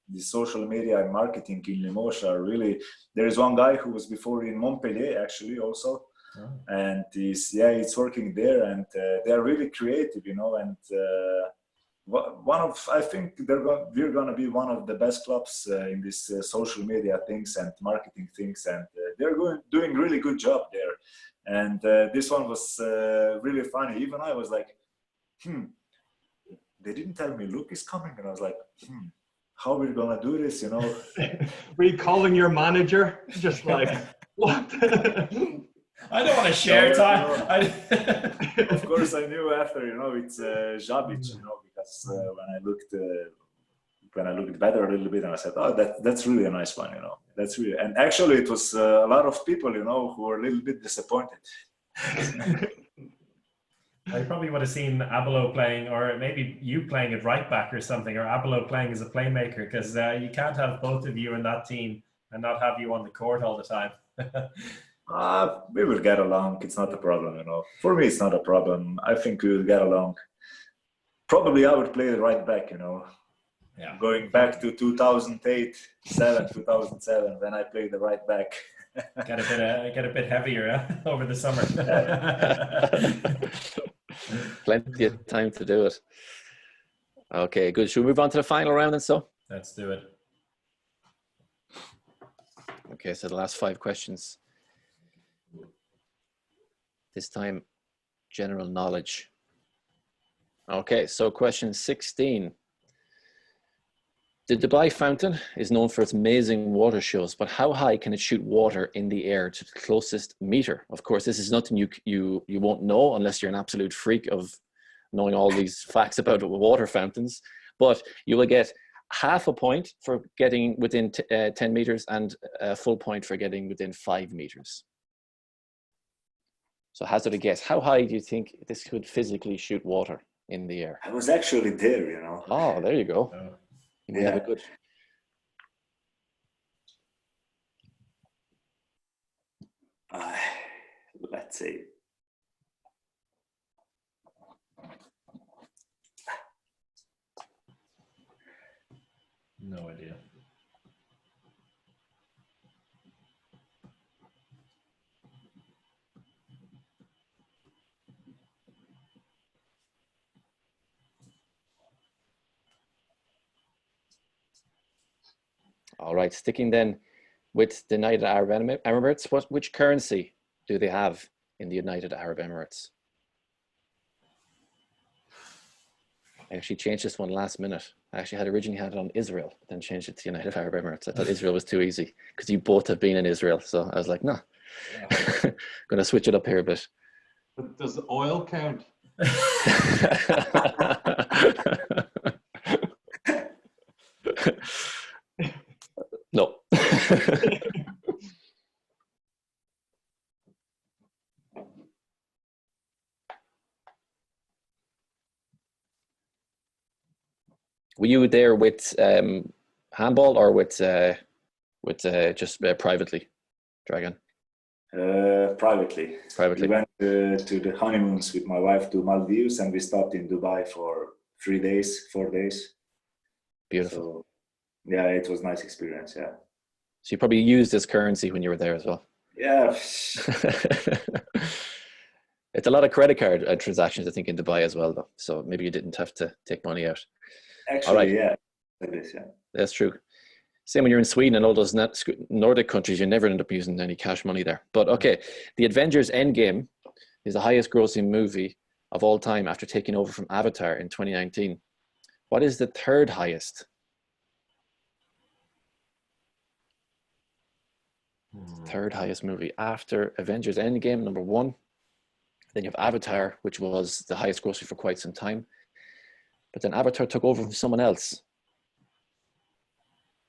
the social media and marketing in Limoges are really. There is one guy who was before in Montpellier actually also, and he's working there, and they are really creative, and I think we're gonna be one of the best clubs in this social media things and marketing things, and they're doing really good job there. And this one was really funny. Even I was like, they didn't tell me Luke is coming, and I was like, how are we gonna do this? Were you calling your manager? Just like, what? I don't want to share time. Of course, I knew after. It's Žabić. Because when I looked better a little bit, and I said, oh, that's really a nice one. That's really. And actually, it was a lot of people, who were a little bit disappointed. I probably would have seen Abelo playing, or maybe you playing at right back or something, or Abelo playing as a playmaker, because you can't have both of you in that team and not have you on the court all the time. We will get along. It's not a problem, For me, it's not a problem. I think we will get along. Probably I would play the right back, Yeah. Going back to 2007, when I played the right back. Get a bit heavier over the summer. Plenty of time to do it. Okay, good. Should we move on to the final round and so? Let's do it. Okay, so the last 5 questions. This time, general knowledge. Okay, so question 16. The Dubai Fountain is known for its amazing water shows, but how high can it shoot water in the air to the closest meter? Of course, this is nothing you won't know unless you're an absolute freak of knowing all these facts about water fountains. But you will get half a point for getting within 10 meters and a full point for getting within 5 meters. So hazard a guess. How high do you think this could physically shoot water in the air? I was actually there, Oh, there you go. You have a good. Let's see. No idea. All right, sticking then with the United Arab Emirates, which currency do they have in the United Arab Emirates? I actually changed this one last minute. I actually originally had it on Israel, then changed it to United Arab Emirates. I thought Israel was too easy because you both have been in Israel. So I was like, no, going to switch it up here a bit. But does oil count? No. Were you there with handball or with just privately, Dragan? Privately. Privately. We went to the honeymoons with my wife to Maldives, and we stopped in Dubai for 3 days, 4 days. Beautiful. So, yeah, it was a nice experience. Yeah. So you probably used this currency when you were there as well. Yeah. It's a lot of credit card transactions, I think, in Dubai as well, though. So maybe you didn't have to take money out. Actually, all right. Yeah. It is, yeah. That's true. Same when you're in Sweden and all those Nordic countries, you never end up using any cash money there. But okay, the Avengers Endgame is the highest grossing movie of all time after taking over from Avatar in 2019. What is the third highest? Third highest movie after Avengers Endgame, number 1. Then you have Avatar, which was the highest grossing for quite some time. But then Avatar took over from someone else.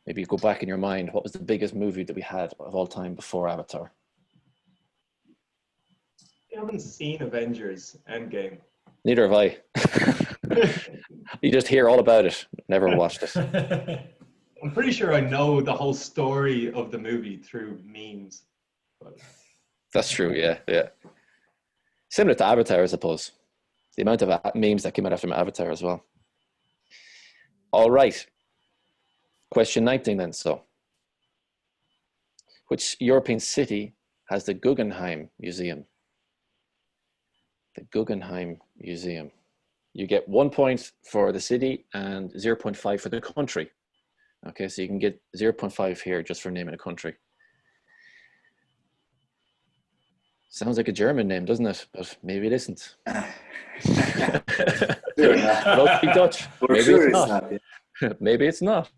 Maybe you go back in your mind, what was the biggest movie that we had of all time before Avatar? I haven't seen Avengers Endgame. Neither have I. You just hear all about it. Never watched it. I'm pretty sure I know the whole story of the movie through memes. But... That's true, yeah. Similar to Avatar, I suppose. The amount of memes that came out after Avatar as well. All right. Question 19 then, so. Which European city has the Guggenheim Museum? The Guggenheim Museum. You get 1 point for the city and 0.5 for the country. Okay, so you can get 0.5 here just for naming a country. Sounds like a German name, doesn't it? But maybe it isn't. Don't speak Dutch. Maybe sure it's not. Yeah. Maybe it's not.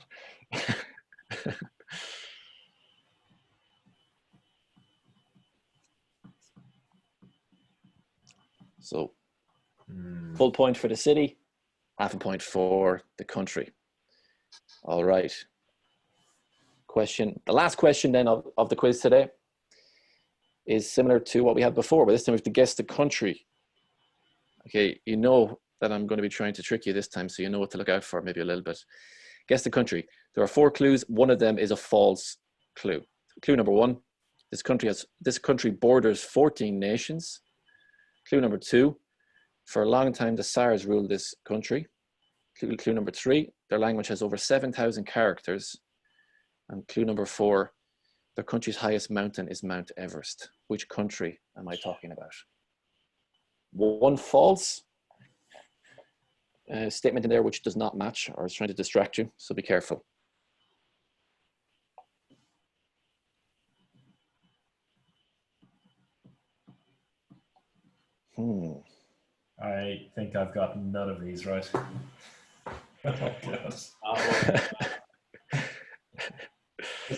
So, full point for the city, half a point for the country. All right. The last question then of the quiz today is similar to what we had before, but this time we have to guess the country. Okay, you know that I'm going to be trying to trick you this time, so you know what to look out for, maybe a little bit. Guess the country. There are 4 clues. One of them is a false clue. Clue number 1, this country borders 14 nations. Clue number 2, for a long time the Tsars ruled this country. Clue number 3, their language has over 7,000 characters. And clue number 4, their country's highest mountain is Mount Everest. Which country am I talking about? 1 false statement in there which does not match or is trying to distract you, so be careful. I think I've got none of these right. Let's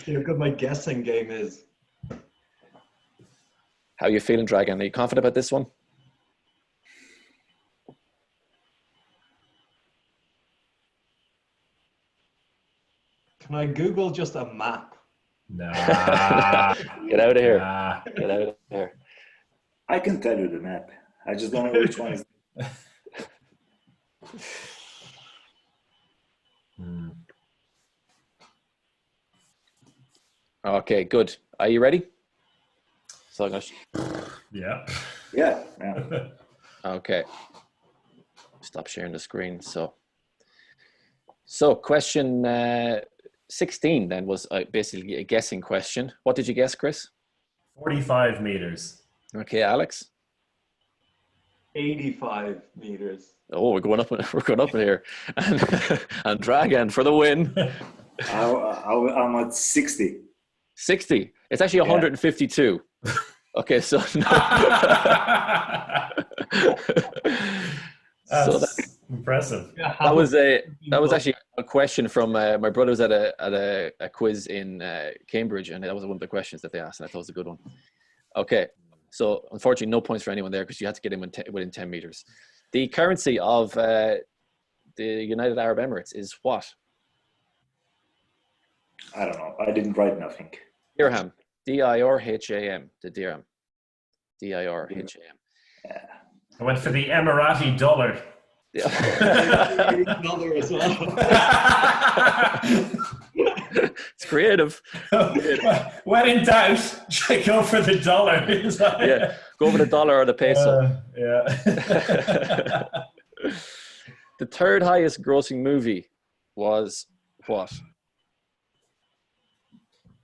see how good my guessing game is. How are you feeling, Dragan? Are you confident about this one? Can I Google just a map? Nah. Get out of here. Nah. Get out of here. I can tell you the map. I just don't know which one is. Okay, good. Are you ready? So I'm gonna Yeah. Yeah. okay. Stop sharing the screen. So question 16 then was basically a guessing question. What did you guess, Chris? 45 meters. Okay, Alex. 85 meters. Oh, we're going up in here, and Dragan for the win. I'm at 60. 60. It's actually 152. Okay, so That's impressive. That was actually a question from my brother was at a quiz in Cambridge, and that was one of the questions that they asked, and I thought it was a good one. Okay, so unfortunately, no points for anyone there because you had to get in within 10 meters. The currency of the United Arab Emirates is what? I don't know. I didn't write nothing. Dirham. D-I-R-H-A-M. The dirham. D-I-R-H-A-M. Yeah. I went for the Emirati dollar. Yeah. Another as well. It's creative. When in doubt, go for the dollar. Yeah, go for the dollar or the peso. Yeah. The third highest grossing movie was what?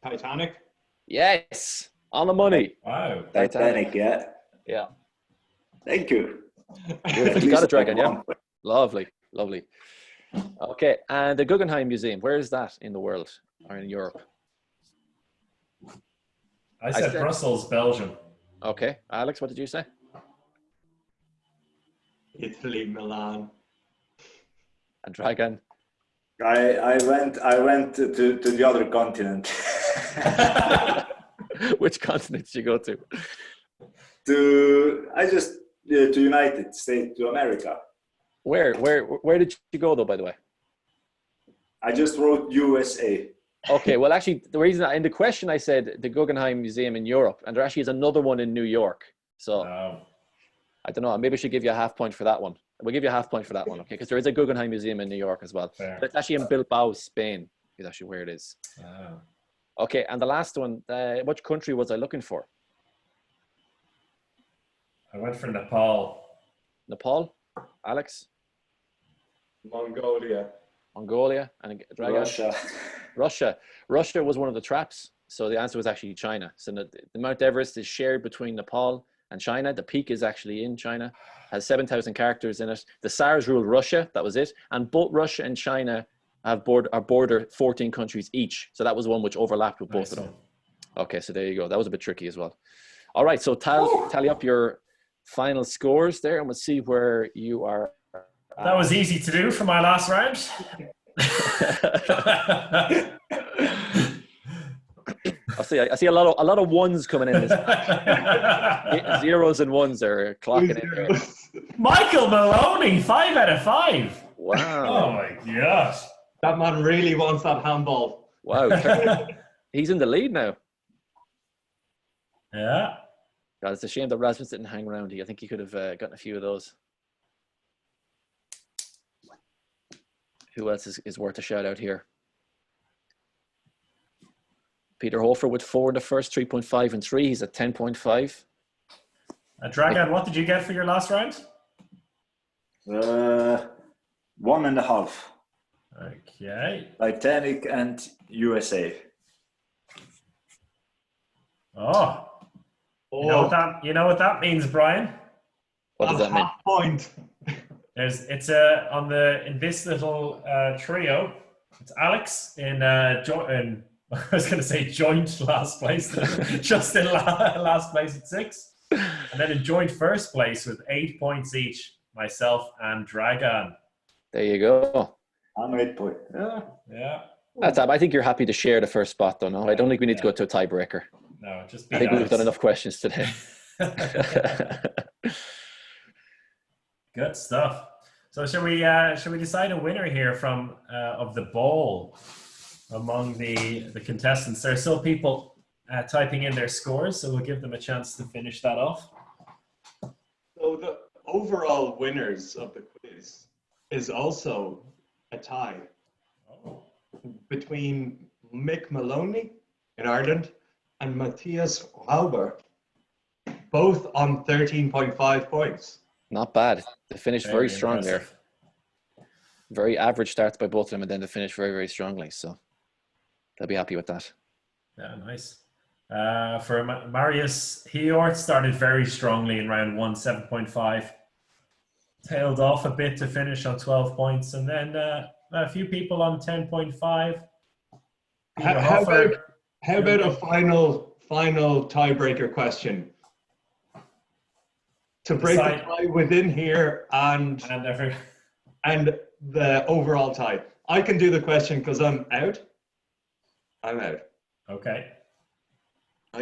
Titanic. Yes, on the money. Wow. Titanic, yeah. Yeah, Thank you. beautiful. You got it, Dragan. Yeah, lovely, lovely. Okay, and the Guggenheim Museum. Where is that in the world or in Europe? I said Brussels, Belgium. Okay, Alex, what did you say? Italy, Milan. And Dragan. I went to the other continent. Which continent did you go to? to United States, to America. Where did you go though, by the way? I just wrote USA. Okay, well actually the reason in the question I said the Guggenheim Museum in Europe, and there actually is another one in New York. So I don't know, maybe I should give you a half point for that one. We'll give you a half point for that one, okay? Because there is a Guggenheim Museum in New York as well. Fair. But it's actually in Bilbao, Spain, is actually where it is. Wow. Okay, and the last one, which country was I looking for? I went for Nepal. Nepal? Alex? Mongolia. Mongolia? And Dragan? Russia was one of the traps. So the answer was actually China. So the Mount Everest is shared between Nepal and China. The peak is actually in China, has 7,000 characters in it. The Tsars ruled Russia, that was it. And both Russia and China border 14 countries each. So that was one which overlapped with both of them. Okay, so there you go. That was a bit tricky as well. All right, so tally up your final scores there, and we'll see where you are. That was easy to do for my last round. I see a lot of ones coming in. Zeros and ones are clocking in there. Michael Maloney, 5 out of 5. Wow. Oh my gosh. That man really wants that handball. Wow. He's in the lead now. Yeah. God, it's a shame that Rasmus didn't hang around. I think he could have gotten a few of those. Who else is worth a shout out here? Peter Hofer with 4 in the first, 3.5 and 3. He's at 10.5. Dragan, what did you get for your last round? 1.5. Okay. Titanic and USA. Oh. You know what that means, Brian? What does that mean? Point. It's on this little trio. It's Alex in I was going to say joint last place, just in last place at 6, and then in joint first place with 8 points each, myself and Dragan. There you go. I'm 8 points. Yeah. I think you're happy to share the first spot, though. No, I don't think we need to go to a tiebreaker. No, just. I think we've done enough questions today. Good stuff. So should we decide a winner here from of the ball among the contestants? There are still people typing in their scores, so we'll give them a chance to finish that off. So the overall winners of the quiz is also a tie between Mick Maloney in Ireland and Matthias Rauber, both on 13.5 points. Not bad. They finished very strong impressive there. Very average starts by both of them, and then they finished very, very strongly. So they'll be happy with that. Yeah, nice. For Marius Hiort, started very strongly in round 1, 7.5. Tailed off a bit to finish on 12 points, and then a few people on 10.5. How about a final tiebreaker question to break the tie within here and the overall tie? I can do the question because I'm out. I'm out. Okay.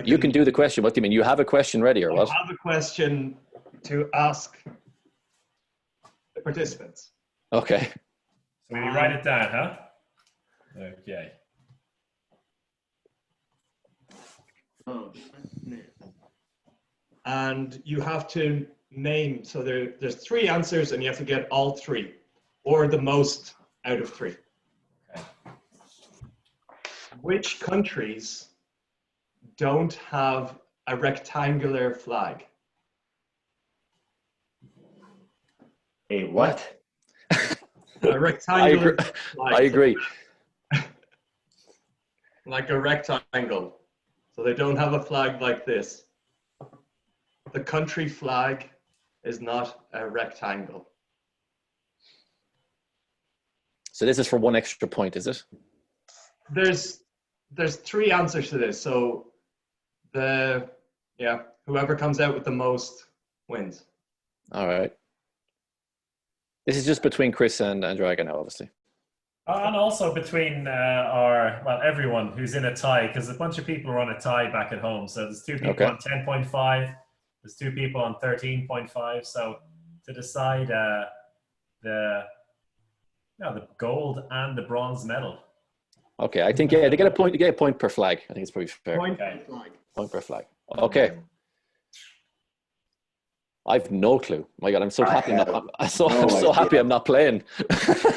You can do the question. What do you mean? You have a question ready, or what? I have a question to ask the participants. Okay. So you write it down, huh? Okay. And you have to name. So there's 3 answers, and you have to get all 3, or the most out of 3. Okay. Which countries don't have a rectangular flag? Hey, what? A rectangular flag. I agree. Like a rectangle. So they don't have a flag like this. The country flag is not a rectangle. So this is for 1 extra point, is it? There's 3 answers to this. So whoever comes out with the most wins. All right. This is just between Chris and Dragan now, obviously. And also between everyone who's in a tie, because a bunch of people are on a tie back at home. So there's 2 people on 10.5, there's 2 people on 13.5. So to decide the gold and the bronze medal. Okay, I think they get a point. You get a point per flag. I think it's pretty fair. Point per flag. Point per flag. Okay. I've no clue. My God, I'm so happy. I'm so happy I'm not playing.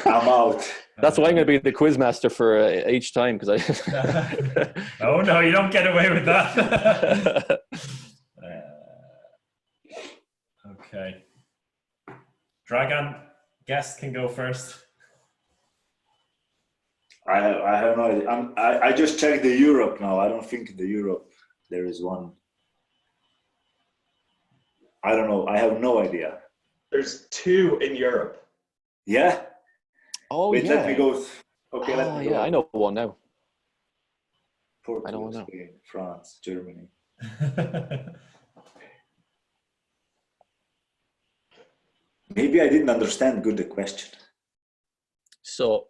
I'm out. That's why I'm going to be the quiz master for each time, because I. Oh no, you don't get away with that. Okay. Dragan, guest can go first. I have no idea. I just checked the Europe now. I don't think in the Europe there is one. I don't know. I have no idea. There's 2 in Europe. Yeah? Oh, Wait, yeah. let me go. Okay, let me go. Yeah, I know one now. Portugal, I don't know. Spain, France, Germany. Maybe I didn't understand good the question. So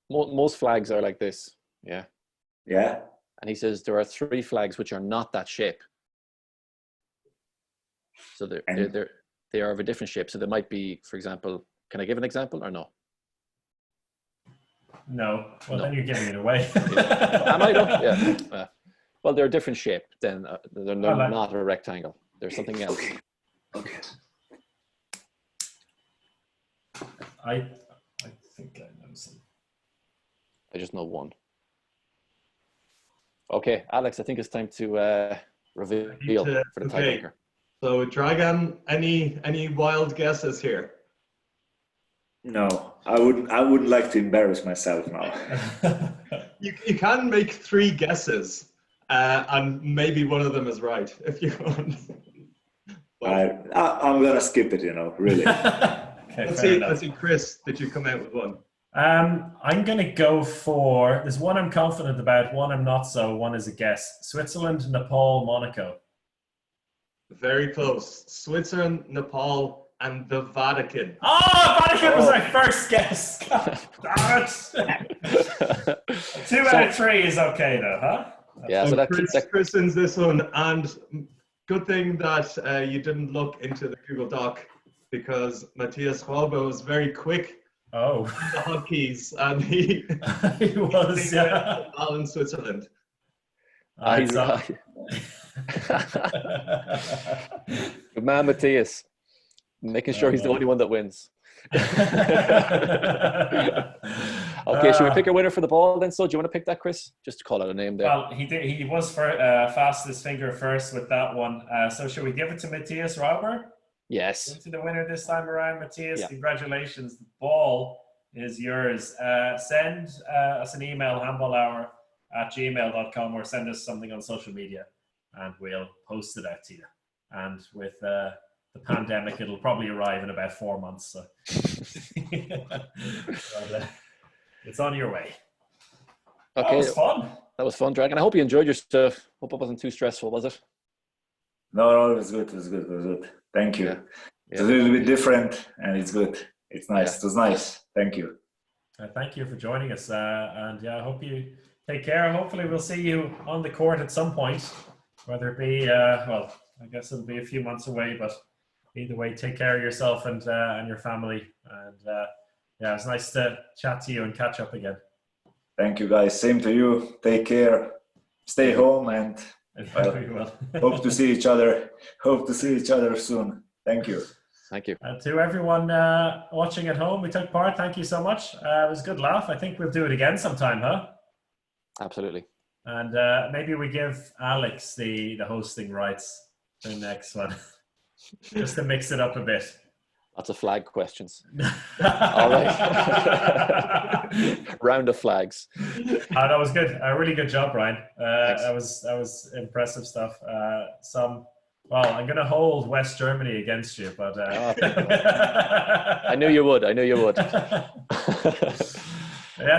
most flags are like this. Yeah. Yeah? And he says there are 3 flags which are not that shape. So they are of a different shape. So there might be, for example, can I give an example or no? No. Well, No. then you're giving it away. Am I? No? Yeah. Well, they're a different shape. Then they're not a rectangle. There's something else. Okay. I think I know some. I just know one. Okay, Alex, I think it's time to reveal for the tiebreaker. So Dragan, any wild guesses here? No, I wouldn't like to embarrass myself now. You can make 3 guesses, and maybe one of them is right if you want. I'm gonna skip it, really. Okay, let's see, Chris, did you come out with one? I'm going to go for, there's one I'm confident about, one I'm not so, one is a guess. Switzerland, Nepal, Monaco. Very close. Switzerland, Nepal, and the Vatican. Oh, Vatican was my first guess. God damn it. 2 out of 3 is okay though, huh? Yeah, so Chris wins this one, and good thing that you didn't look into the Google Doc, because Matthias Schwalbe was very quick. Oh, the hotkeys, and he was in Switzerland. He's right. Good man, Matthias. Making sure he's the only one that wins. Okay, should we pick a winner for the ball then? So, do you want to pick that, Chris? Just to call out a name there. Well, he did. He was fastest finger first with that one. So, should we give it to Matthias Rauber? Yes. To the winner this time around, Matthias. Yeah. Congratulations. The ball is yours. Send us an email, handballhour@gmail.com, or send us something on social media, and we'll post it out to you. And with the pandemic, it'll probably arrive in about 4 months. So but, it's on your way. Okay. That was fun. That was fun, Dragan. I hope you enjoyed your stuff. Hope it wasn't too stressful, was it? No, it was good. It was good. Thank you. Yeah. It's a little bit different, and it's good. It's nice. Yeah. It was nice. Thank you. Thank you for joining us. And yeah, I hope you take care. Hopefully we'll see you on the court at some point, whether it be, well, I guess it'll be a few months away, but either way, take care of yourself and your family. And yeah, it's nice to chat to you and catch up again. Thank you, guys. Same to you. Take care. Stay home, and We will. hope to see each other. Hope to see each other soon. Thank you. Thank you. And to everyone watching at home, we took part. Thank you so much. It was a good laugh. I think we'll do it again sometime, huh? Absolutely. And maybe we give Alex the hosting rights for the next one, just to mix it up a bit. Lots of flag questions. All right. Round of flags. That was good. A really good job, Ryan. That was impressive stuff. Well, I'm going to hold West Germany against you, but I knew you would. Yeah,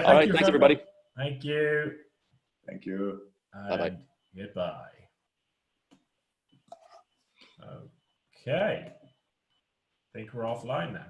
all right. Thanks, everybody. Thank you. Thank you. Bye-bye. Goodbye. Okay. I think we're offline now.